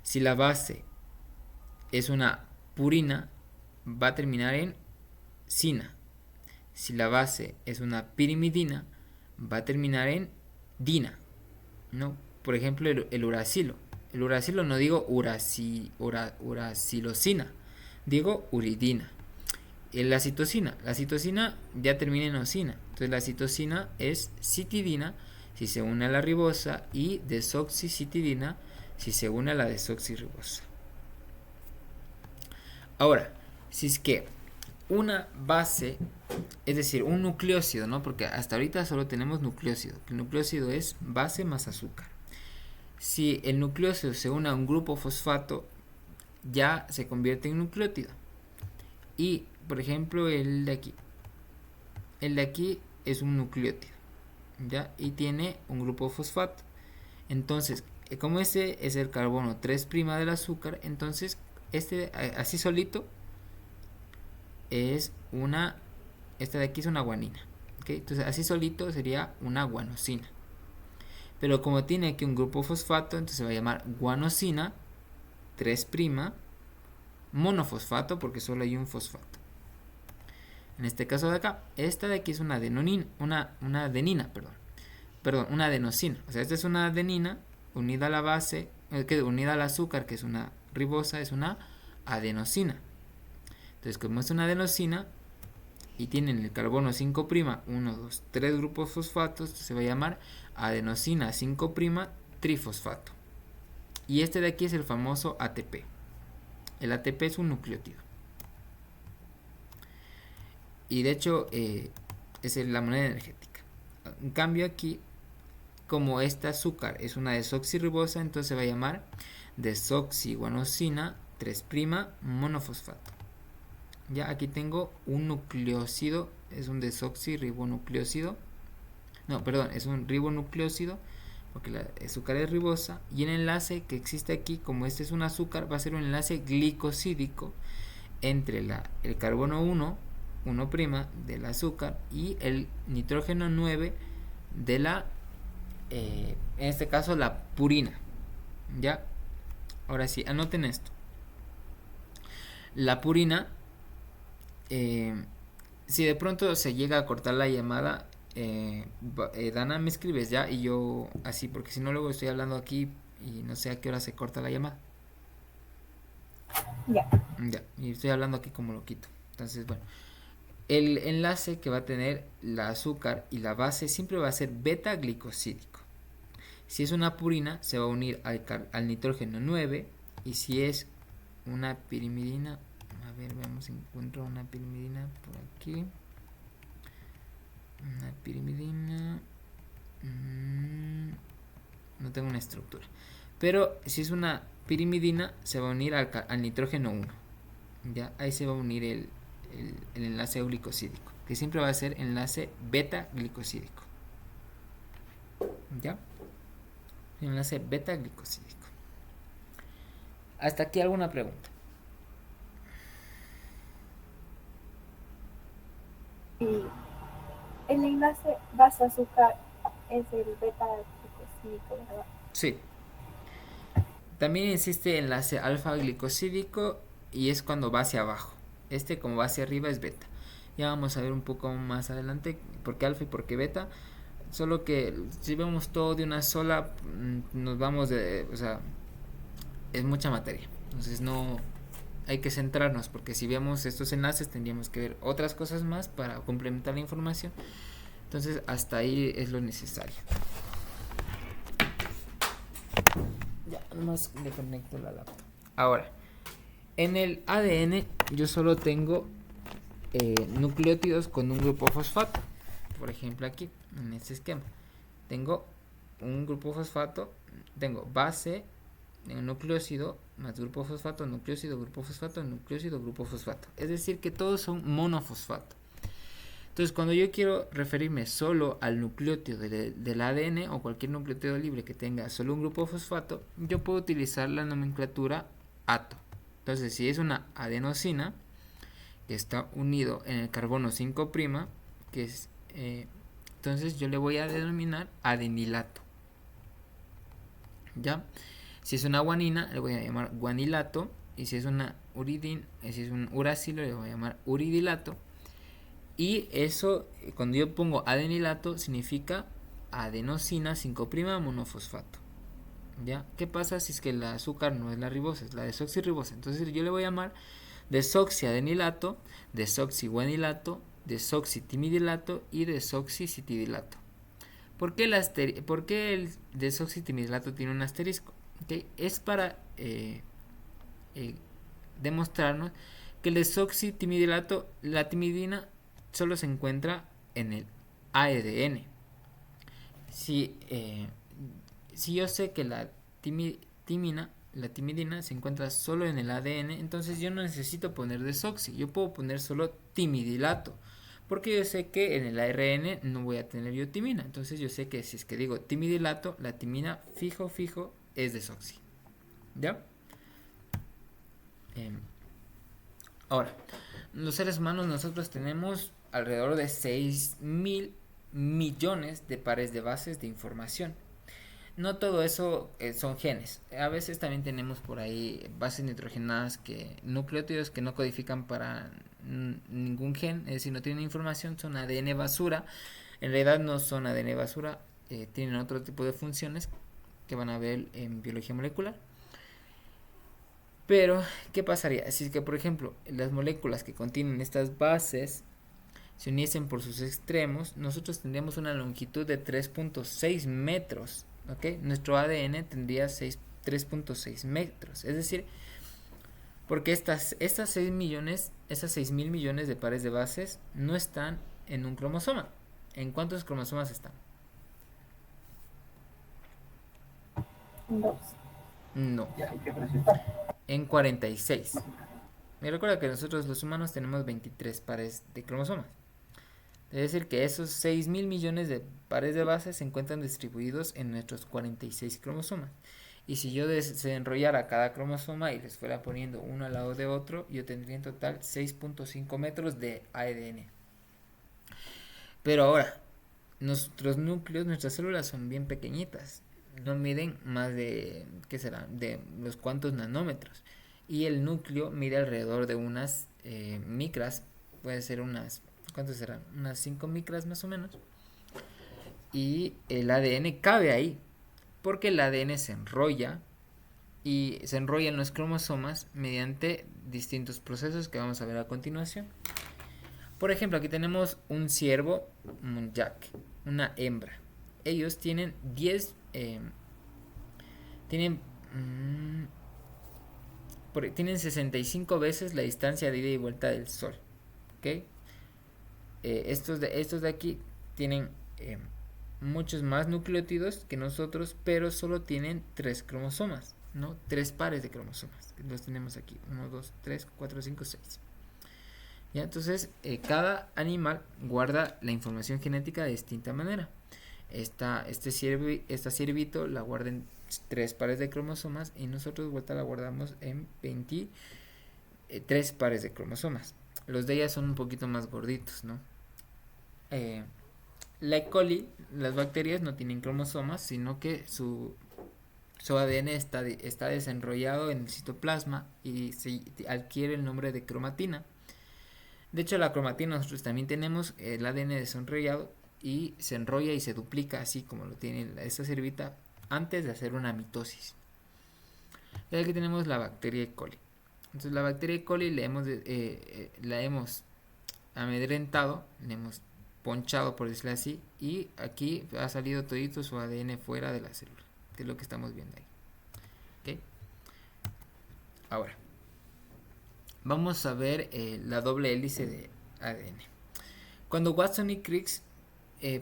Si la base es una purina, va a terminar en sina. Si la base es una pirimidina, va a terminar en dina, ¿no? Por ejemplo, el uracilo. El uracilo no digo uracilosina, digo uridina. La citosina ya termina en osina. Entonces la citosina es citidina si se une a la ribosa y desoxicitidina si se une a la desoxirribosa. Ahora, si es que una base, es decir, un nucleócido, ¿no? Porque hasta ahorita solo tenemos nucleócido. El nucleócido es base más azúcar. Si el nucleócido se une a un grupo fosfato, ya se convierte en nucleótido. Y, por ejemplo, el de aquí. El de aquí es un nucleótido, ¿ya? Y tiene un grupo fosfato. Entonces, como este es el carbono 3' del azúcar, entonces este así solito es una, esta de aquí es una guanina, ¿okay? Entonces así solito sería una guanosina. Pero como tiene aquí un grupo fosfato, entonces se va a llamar guanosina 3' monofosfato, porque solo hay un fosfato. En este caso de acá, esta de aquí es una adenina, una adenosina. O sea, esta es una adenina unida a la base, unida al azúcar, que es una ribosa, es una adenosina. Entonces, como es una adenosina y tienen el carbono 5', 1, 2, 3 grupos fosfatos, se va a llamar adenosina 5' trifosfato. Y este de aquí es el famoso ATP. El ATP es un nucleótido. Y de hecho, es la moneda energética. En cambio aquí, como este azúcar es una desoxirribosa, entonces se va a llamar desoxiguanosina 3' monofosfato. Ya aquí tengo un nucleócido, es un desoxirribonucleócido. No, perdón, es un ribonucleócido, porque el azúcar es ribosa. Y el enlace que existe aquí, como este es un azúcar, va a ser un enlace glicosídico entre el carbono 1' del azúcar y el nitrógeno 9 de la, en este caso, la purina. ¿Ya? Ahora sí, anoten esto. La purina, si de pronto se llega a cortar la llamada, Dana, me escribes ya y yo así, porque si no luego estoy hablando aquí y no sé a qué hora se corta la llamada. Ya. Ya, y estoy hablando aquí como loquito. Entonces, bueno, el enlace que va a tener la azúcar y la base siempre va a ser beta glicosídico. Si es una purina, se va a unir al nitrógeno 9, y si es una pirimidina, a ver, veamos si encuentro una pirimidina por aquí. Una pirimidina, no tengo una estructura. Pero si es una pirimidina, se va a unir al nitrógeno 1. Ya, ahí se va a unir el enlace glicosídico, que siempre va a ser enlace beta glicosídico. ¿Ya? Enlace beta glicosídico. ¿Hasta aquí alguna pregunta? Y el enlace base azúcar es el beta glicosídico, ¿verdad? Sí. También existe enlace alfa glicosídico y es cuando va hacia abajo. Este, como va hacia arriba, es beta. Ya vamos a ver un poco más adelante por qué alfa y por qué beta. Solo que si vemos todo de una sola, nos vamos o sea, es mucha materia. Entonces no hay que centrarnos, porque si vemos estos enlaces tendríamos que ver otras cosas más para complementar la información. Entonces hasta ahí es lo necesario. Ya, nomás le conecto la laptop. Ahora, en el ADN yo solo tengo nucleótidos con un grupo fosfato. Por ejemplo, aquí en este esquema tengo un grupo fosfato, tengo base, nucleócido más grupo fosfato, nucleócido, grupo fosfato, nucleócido, grupo fosfato. Es decir, que todos son monofosfato. Entonces, cuando yo quiero referirme solo al nucleótido del ADN o cualquier nucleótido libre que tenga solo un grupo fosfato, yo puedo utilizar la nomenclatura ATO. Entonces, si es una adenosina que está unido en el carbono 5', que es, entonces yo le voy a denominar adenilato. ¿Ya? Si es una guanina, le voy a llamar guanilato. Y si es una si es un uracilo, le voy a llamar uridilato. Y eso, cuando yo pongo adenilato, significa adenosina 5' monofosfato. ¿Ya? ¿Qué pasa si es que el azúcar no es la ribosa, es la desoxirribosa? Entonces yo le voy a llamar desoxiadenilato, desoxiguanilato, desoxitimidilato y desoxicitidilato. ¿Por qué el desoxitimidilato tiene un asterisco? ¿Okay? Es para demostrarnos que el desoxitimidilato, la timidina, solo se encuentra en el ADN. Si yo sé que la timidina se encuentra solo en el ADN, entonces yo no necesito poner desoxi, yo puedo poner solo timidilato, porque yo sé que en el ARN no voy a tener yo timina, entonces yo sé que si es que digo timidilato, la timina fijo es desoxi. ¿Ya? Ahora, los seres humanos nosotros tenemos alrededor de 6.000 millones de pares de bases de información. No todo eso son genes. A veces también tenemos por ahí bases nitrogenadas, nucleótidos que no codifican para ningún gen, es decir, no tienen información, son ADN basura. En realidad no son ADN basura, tienen otro tipo de funciones que van a ver en biología molecular. Pero, ¿qué pasaría? Si es que, por ejemplo, las moléculas que contienen estas bases se uniesen por sus extremos, nosotros tendríamos una longitud de 3.6 metros. ¿Okay? Nuestro ADN tendría 3.6 metros. Es decir, porque estas 6 millones, esas 6.000 millones de pares de bases no están en un cromosoma. ¿En cuántos cromosomas están? Dos. No. En 46. Me recuerda que nosotros los humanos tenemos 23 pares de cromosomas. Es decir, que esos 6.000 millones de pares de bases se encuentran distribuidos en nuestros 46 cromosomas. Y si yo desenrollara cada cromosoma y les fuera poniendo uno al lado de otro, yo tendría en total 6.5 metros de ADN. Pero ahora, nuestros núcleos, nuestras células son bien pequeñitas. No miden más de, ¿qué será? De los cuantos nanómetros. Y el núcleo mide alrededor de unas micras, puede ser unas, ¿cuántos serán? Unas 5 micras más o menos. Y el ADN cabe ahí, porque el ADN se enrolla y se enrolla en los cromosomas mediante distintos procesos que vamos a ver a continuación. Por ejemplo, aquí tenemos un ciervo, un jack, una hembra. Ellos tienen 10, tienen 65 veces la distancia de ida y vuelta del Sol. ¿Okay? Estos de aquí tienen muchos más nucleótidos que nosotros, pero solo tienen 3 cromosomas, ¿no? 3 pares de cromosomas. Los tenemos aquí, 1, 2, 3, 4, 5, 6. ¿Ya? Entonces, cada animal guarda la información genética de distinta manera. Esta ciervito la guarda en 3 pares de cromosomas y nosotros vuelta la guardamos en 23 pares de cromosomas. Los de ellas son un poquito más gorditos, ¿no? La E. coli, las bacterias no tienen cromosomas, sino que su ADN está desenrollado en el citoplasma y se adquiere el nombre de cromatina. De hecho, la cromatina nosotros también tenemos el ADN desenrollado y se enrolla y se duplica así como lo tiene esta ciervita antes de hacer una mitosis. Y aquí tenemos la bacteria E. coli. Entonces la bacteria E. coli la hemos amedrentado, le hemos ponchado por decirlo así, y aquí ha salido todito su ADN fuera de la célula, que es lo que estamos viendo ahí. ¿Okay? Ahora vamos a ver la doble hélice de ADN. Cuando Watson y Crick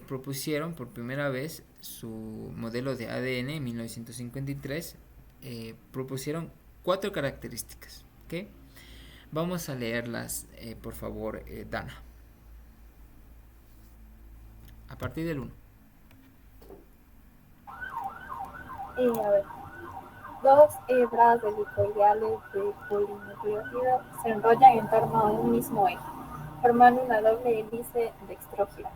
propusieron por primera vez su modelo de ADN en 1953, propusieron 4 características. ¿Okay? Vamos a leerlas, por favor, Dana. a partir del 1. A ver, dos hebras helicoidales de polinucleótido se enrollan en torno a un mismo eje, formando una doble hélice dextrógira.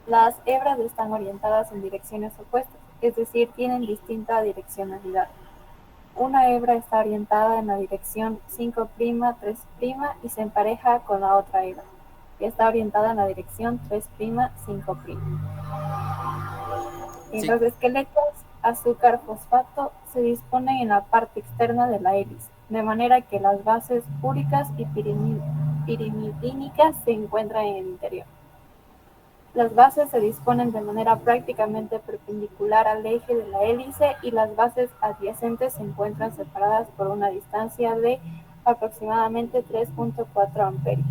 Las hebras están orientadas en direcciones opuestas, es decir, tienen distinta direccionalidad. Una hebra está orientada en la dirección 5', 3' y se empareja con la otra hebra, que está orientada en la dirección 3', 5'. Sí. Los esqueletos azúcar-fosfato se disponen en la parte externa de la hélice, de manera que las bases úricas y pirimidínicas se encuentran en el interior. Las bases se disponen de manera prácticamente perpendicular al eje de la hélice y las bases adyacentes se encuentran separadas por una distancia de aproximadamente 3.4 amperios.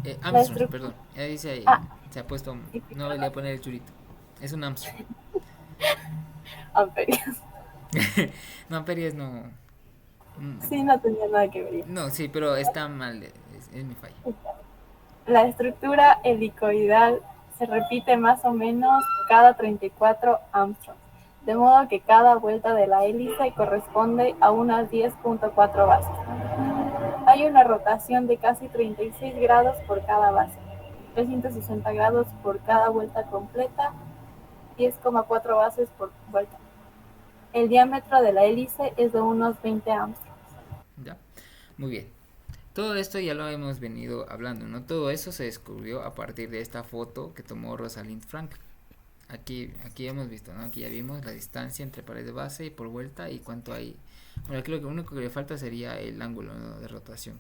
La Armstrong, estructura... perdón. Ya dice ahí, Ah, se ha puesto, sí, no le voy a poner el churito. Es un Armstrong. amperios. No, Amperios no. Sí, no tenía nada que ver. No, sí, pero está mal, es mi falla. La estructura helicoidal se repite más o menos cada 34 Armstrongs, de modo que cada vuelta de la hélice corresponde a unas 10.4 bases. Hay una rotación de casi 36 grados por cada base, 360 grados por cada vuelta completa, 10,4 bases por vuelta. El diámetro de la hélice es de unos 20 Armstrongs. ¿Ya? Muy bien. Todo esto ya lo hemos venido hablando, ¿no? Todo eso se descubrió a partir de esta foto que tomó Rosalind Franklin. Aquí hemos visto, ¿no? Aquí ya vimos la distancia entre pared de base y por vuelta y cuánto hay. Bueno, aquí lo único que le falta sería el ángulo, ¿no?, de rotación,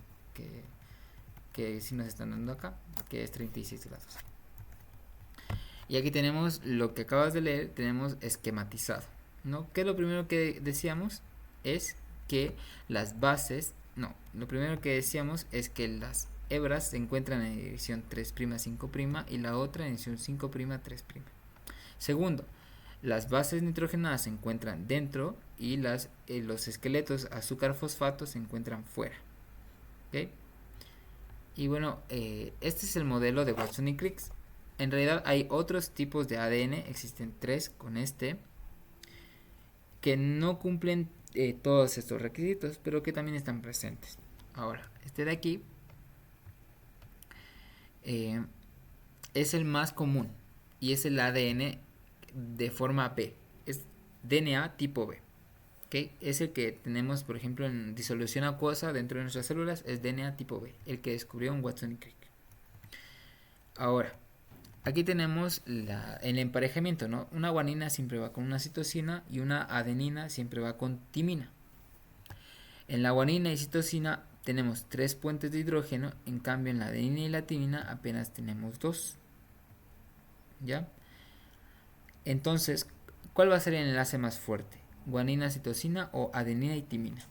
que sí nos están dando acá, que es 36 grados. Y aquí tenemos lo que acabas de leer, tenemos esquematizado, ¿no? Que lo primero que decíamos es que las bases, no, lo primero que decíamos es que las hebras se encuentran en dirección 3', 5' y la otra en dirección 5', 3'. Segundo, las bases nitrogenadas se encuentran dentro y los esqueletos azúcar-fosfato se encuentran fuera. ¿Okay? Y bueno, este es el modelo de Watson y Crick. En realidad hay otros tipos de ADN, existen 3 con este, que no cumplen todos estos requisitos, pero que también están presentes. Ahora, este de aquí es el más común y es el ADN de forma B, es DNA tipo B. ¿Okay? Es el que tenemos, por ejemplo, en disolución acuosa dentro de nuestras células, es DNA tipo B, el que descubrió Watson y Crick. Ahora, aquí tenemos el emparejamiento, ¿no? Una guanina siempre va con una citosina y una adenina siempre va con timina. En la guanina y citosina tenemos 3 puentes de hidrógeno, en cambio en la adenina y la timina apenas tenemos 2. ¿Ya? Entonces, ¿cuál va a ser el enlace más fuerte? ¿Guanina, citosina o adenina y timina?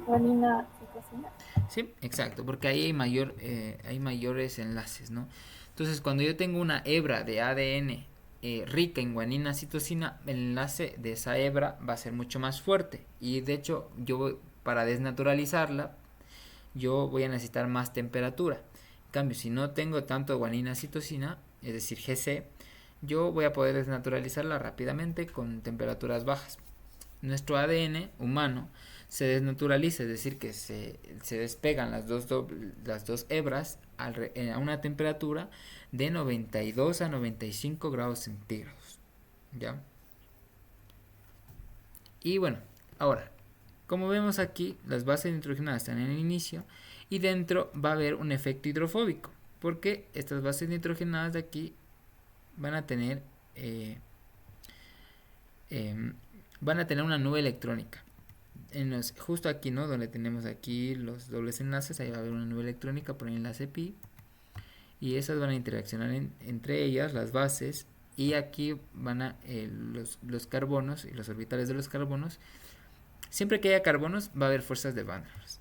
Guanina, citosina. Sí, exacto, porque ahí hay mayores enlaces, ¿no? Entonces, cuando yo tengo una hebra de ADN rica en guanina citosina, el enlace de esa hebra va a ser mucho más fuerte. Y de hecho, para desnaturalizarla, yo voy a necesitar más temperatura. En cambio, si no tengo tanto guanina citosina, es decir, GC, yo voy a poder desnaturalizarla rápidamente con temperaturas bajas. Nuestro ADN humano se desnaturaliza, es decir, que se despegan las dos hebras a una temperatura de 92 a 95 grados centígrados. ¿Ya? Y bueno, ahora, como vemos aquí, las bases nitrogenadas están en el inicio y dentro va a haber un efecto hidrofóbico, porque estas bases nitrogenadas de aquí van a tener una nube electrónica. Justo aquí, ¿no? Donde tenemos aquí los dobles enlaces, ahí va a haber una nube electrónica por el enlace pi y esas van a interaccionar entre ellas, las bases, y aquí van a los carbonos y los orbitales de los carbonos. Siempre que haya carbonos va a haber fuerzas de Van der Waals,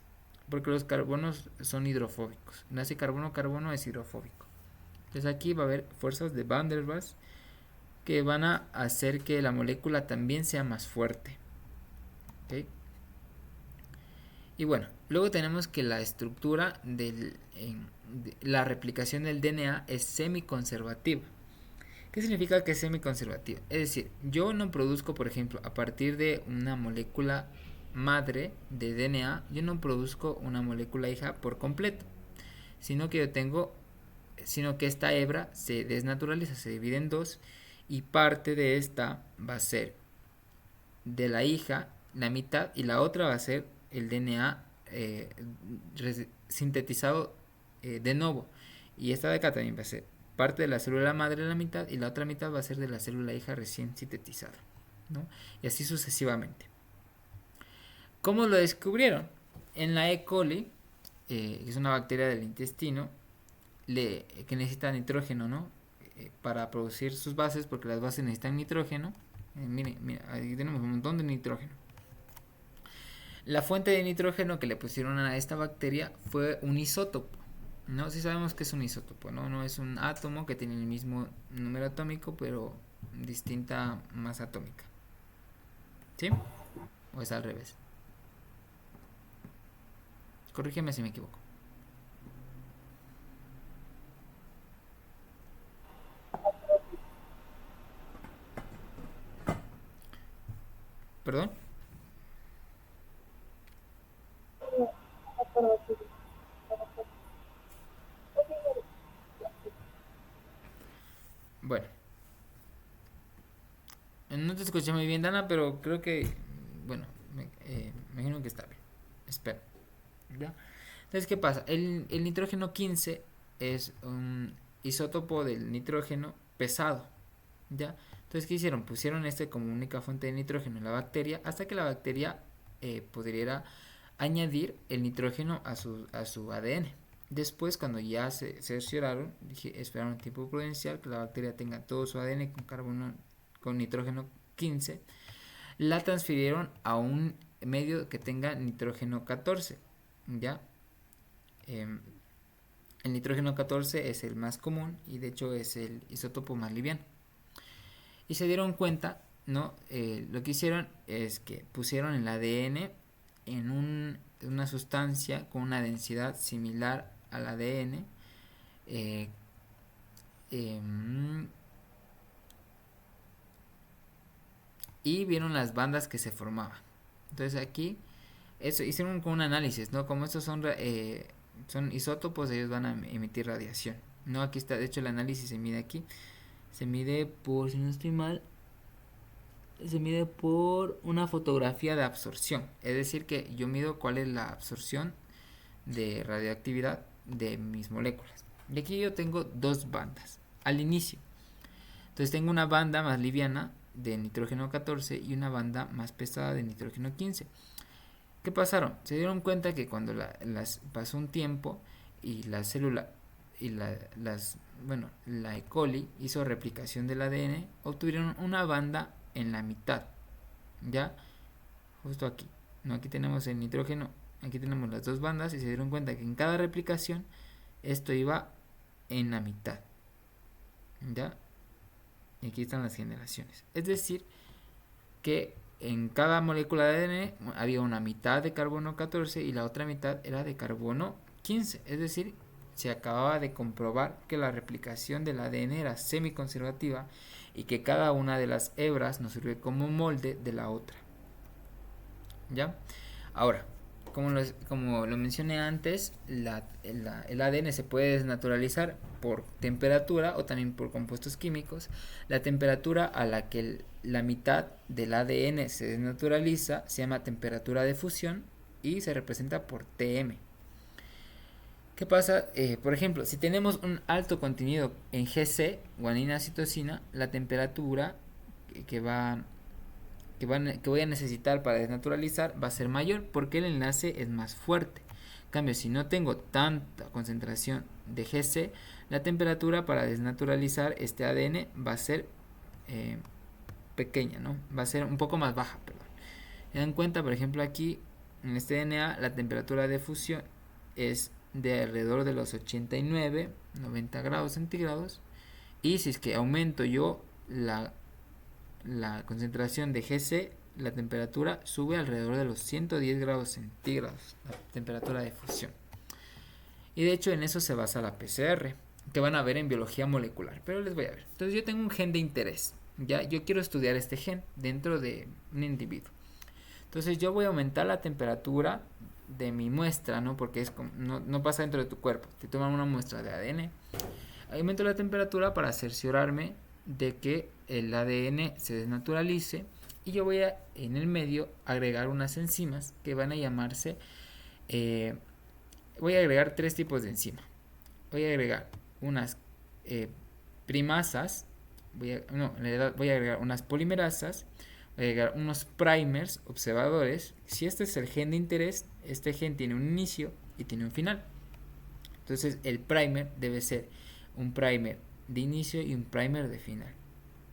porque los carbonos son hidrofóbicos. Enlace carbono-carbono es hidrofóbico. Entonces aquí va a haber fuerzas de Van der Waals que van a hacer que la molécula también sea más fuerte. ¿Okay? Y bueno, luego tenemos que la estructura de la replicación del DNA es semiconservativa. ¿Qué significa que es semiconservativa? Es decir, yo no produzco, por ejemplo, a partir de una molécula madre de DNA, yo no produzco una molécula hija por completo, sino que yo tengo, sino que esta hebra se desnaturaliza, se divide en dos, y parte de esta va a ser de la hija, la mitad, y la otra va a ser el DNA sintetizado de nuevo. Y esta de acá también va a ser parte de la célula madre de la mitad y la otra mitad va a ser de la célula hija recién sintetizada, ¿no? Y así sucesivamente. ¿Cómo lo descubrieron? En la E. coli, que es una bacteria del intestino, que necesita nitrógeno, ¿no? Para producir sus bases, porque las bases necesitan nitrógeno. Miren, ahí tenemos un montón de nitrógeno. La fuente de nitrógeno que le pusieron a esta bacteria fue un isótopo. No, si sabemos que es un isótopo, ¿no? No es un átomo que tiene el mismo número atómico, pero distinta masa atómica. ¿Sí? ¿O es al revés? Corrígeme si me equivoco. ¿Perdón? Bueno, no te escuché muy bien, Dana, pero creo que, bueno, me imagino que está bien. Espero. ¿Ya? Entonces, ¿qué pasa? El nitrógeno 15 es un isótopo del nitrógeno pesado. ¿Ya? Entonces, ¿qué hicieron? Pusieron este como única fuente de nitrógeno en la bacteria hasta que la bacteria pudiera añadir el nitrógeno a su ADN. Después, cuando ya se cercioraron, esperaron un tiempo prudencial que la bacteria tenga todo su ADN con carbono, con nitrógeno 15, la transfirieron a un medio que tenga nitrógeno 14. ¿Ya? El nitrógeno 14 es el más común y de hecho es el isótopo más liviano. Y se dieron cuenta, ¿no? Lo que hicieron es que pusieron el ADN en una sustancia con una densidad similar al ADN. eh, eh, y vieron las bandas que se formaban. Entonces aquí eso hicieron con un análisis, ¿no? Como estos son isótopos, ellos van a emitir radiación. No, aquí está, de hecho el análisis se mide aquí. Se mide por, si no estoy mal, se mide por una fotografía de absorción. Es decir, que yo mido cuál es la absorción de radioactividad de mis moléculas. Y aquí yo tengo dos bandas al inicio. Entonces tengo una banda más liviana de nitrógeno 14 y una banda más pesada de nitrógeno 15. ¿Qué pasaron? Se dieron cuenta que cuando pasó un tiempo y la célula y la E. coli hizo replicación del ADN, obtuvieron una banda en la mitad, ¿ya? Justo aquí. No, aquí tenemos el nitrógeno, aquí tenemos las dos bandas y se dieron cuenta que en cada replicación esto iba en la mitad, ¿ya? Y aquí están las generaciones. Es decir, que en cada molécula de ADN había una mitad de carbono 14 y la otra mitad era de carbono 15. Es decir, se acababa de comprobar que la replicación del ADN era semiconservativa y que cada una de las hebras nos sirve como molde de la otra. ¿Ya? Ahora, como lo mencioné antes, el ADN se puede desnaturalizar por temperatura o también por compuestos químicos. La temperatura a la que la mitad del ADN se desnaturaliza se llama temperatura de fusión y se representa por Tm. ¿Qué pasa? Por ejemplo, si tenemos un alto contenido en GC, guanina citosina, la temperatura que voy a necesitar para desnaturalizar va a ser mayor porque el enlace es más fuerte. En cambio, si no tengo tanta concentración de GC, la temperatura para desnaturalizar este ADN va a ser pequeña, ¿no? Va a ser un poco más baja, perdón. Dan cuenta, por ejemplo, aquí en este DNA la temperatura de fusión es de alrededor de los 89, 90 grados centígrados. Y si es que aumento yo la concentración de GC, la temperatura sube alrededor de los 110 grados centígrados, la temperatura de fusión. Y de hecho en eso se basa la PCR, que van a ver en biología molecular, pero les voy a ver. Entonces yo tengo un gen de interés, ya yo quiero estudiar este gen dentro de un individuo. Entonces yo voy a aumentar la temperatura de mi muestra, ¿no? Porque es como, no pasa dentro de tu cuerpo. Te toman una muestra de ADN. Aumento la temperatura para cerciorarme de que el ADN se desnaturalice. Y yo voy a, en el medio, agregar unas enzimas que van a llamarse... voy a agregar 3 tipos de enzima. Voy a agregar unas primasas. Voy a agregar unas polimerasas. Voy a agregar unos primers observadores. Si este es el gen de interés, este gen tiene un inicio y tiene un final. Entonces el primer debe ser un primer de inicio y un primer de final.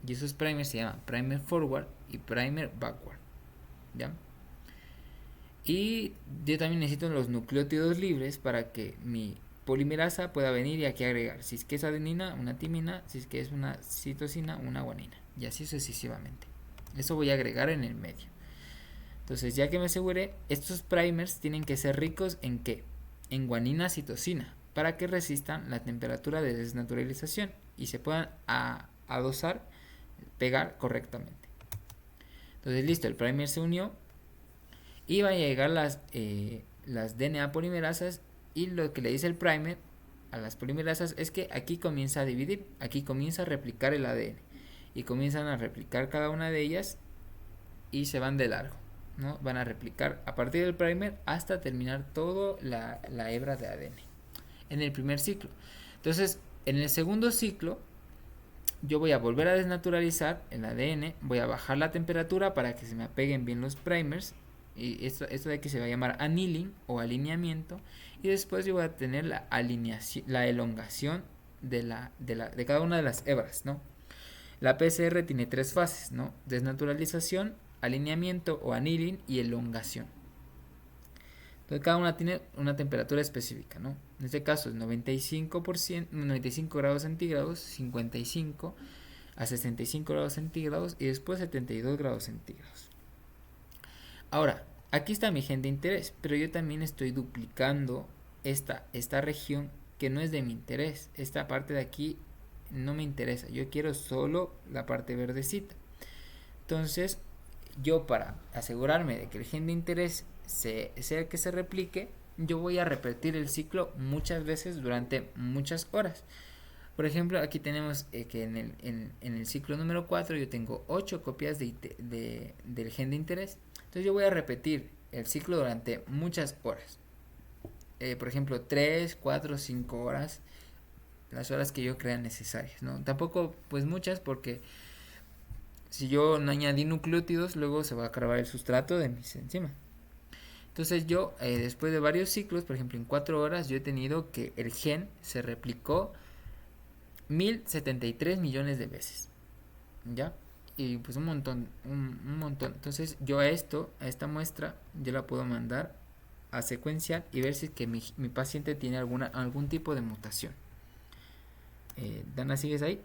Y esos primers se llaman primer forward y primer backward. ¿Ya? Y yo también necesito los nucleótidos libres para que mi polimerasa pueda venir y aquí agregar. Si es que es adenina, una timina. Si es que es una citosina, una guanina. Y así sucesivamente. Eso voy a agregar en el medio. Entonces, ya que me aseguré, estos primers tienen que ser ricos en ¿qué? En guanina citosina, para que resistan la temperatura de desnaturalización y se puedan adosar, pegar correctamente. Entonces, listo, el primer se unió y van a llegar las DNA polimerasas y lo que le dice el primer a las polimerasas es que aquí comienza a dividir, aquí comienza a replicar el ADN y comienzan a replicar cada una de ellas y se van de largo, ¿no? Van a replicar a partir del primer hasta terminar toda la hebra de ADN en el primer ciclo. Entonces, en el segundo ciclo, yo voy a volver a desnaturalizar el ADN, voy a bajar la temperatura para que se me apeguen bien los primers, y esto de aquí se va a llamar annealing o alineamiento, y después yo voy a tener la alineación, la elongación de cada una de las hebras, ¿no? La PCR tiene 3 fases, ¿no? Desnaturalización, alineamiento o annealing y elongación. Entonces cada una tiene una temperatura específica, ¿no? En este caso es 95 grados centígrados, 55 a 65 grados centígrados y después 72 grados centígrados. Ahora, aquí está mi gen de interés, pero yo también estoy duplicando esta región que no es de mi interés. Esta parte de aquí no me interesa, yo quiero solo la parte verdecita. Entonces, yo para asegurarme de que el gen de interés sea el que se replique, yo voy a repetir el ciclo muchas veces durante muchas horas. Por ejemplo, aquí tenemos que en el ciclo número 4 yo tengo 8 copias del gen de interés. Entonces yo voy a repetir el ciclo durante muchas horas. Por ejemplo, 3, 4, 5 horas. Las horas que yo crea necesarias, ¿no? Tampoco pues muchas, porque si yo no añadí nucleótidos, luego se va a acabar el sustrato de mis enzimas. Entonces yo, después de varios ciclos, por ejemplo en 4 horas, yo he tenido que el gen se replicó 1073 millones de veces, ¿ya? Y pues un montón. Entonces yo a esta muestra, yo la puedo mandar a secuenciar y ver si es que mi paciente tiene algún tipo de mutación. Dana, ¿sigues ahí?